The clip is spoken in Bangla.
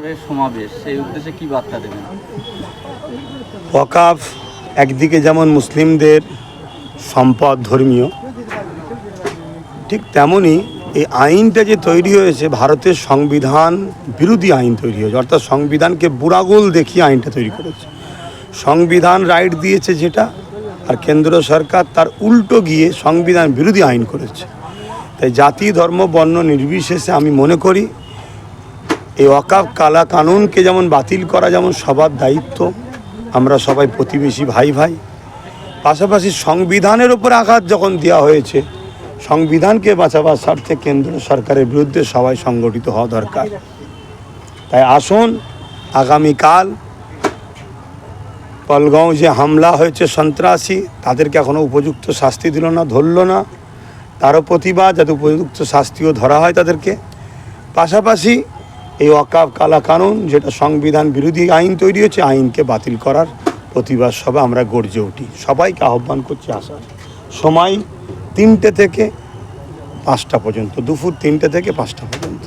ওয়াকাফের সমাবেশ, সেই উদ্দেশ্যে কি বার্তা দেবেন? ওয়াকাফ একদিকে যেমন মুসলিমদের সম্পদ ধর্মীয়, ঠিক তেমনই এই আইনটা যে তৈরি হয়েছে ভারতের সংবিধান বিরোধী আইন তৈরি হয়েছে, অর্থাৎ সংবিধানকে বুড়াগোল দেখিয়ে আইনটা তৈরি করেছে। সংবিধান রাইট দিয়েছে যেটা, আর কেন্দ্র সরকার তার উল্টো গিয়ে সংবিধান বিরোধী আইন করেছে। তাই জাতি ধর্ম বর্ণ নির্বিশেষে আমি মনে করি এই ওয়াকাফ কালা কানুনকে যেমন বাতিল করা যেমন সবার দায়িত্ব, আমরা সবাই প্রতিবেশী ভাই ভাই, পাশাপাশি সংবিধানের উপর আঘাত যখন দেওয়া হয়েছে, সংবিধানকে বাঁচাবার স্বার্থে কেন্দ্র সরকারের বিরুদ্ধে সবাই সংগঠিত হওয়া দরকার। তাই আসুন, আগামীকাল পহলগাঁও যে হামলা হয়েছে সন্ত্রাসী, তাদেরকে এখনও উপযুক্ত শাস্তি দিল না, ধরল না, তারও প্রতিবাদ, যাতে উপযুক্ত শাস্তিও ধরা হয় তাদেরকে। পাশাপাশি এই ওয়াকাফ কালা কানুন যেটা সংবিধান বিরোধী আইন তৈরি হয়েছে, আইনকে বাতিল করার প্রতিবাদ সভা আমরা গর্জে উঠি। সবাইকে আহ্বান করছি আসার। সময় 3টে থেকে 5টা পর্যন্ত, দুপুর 3টে থেকে 5টা পর্যন্ত।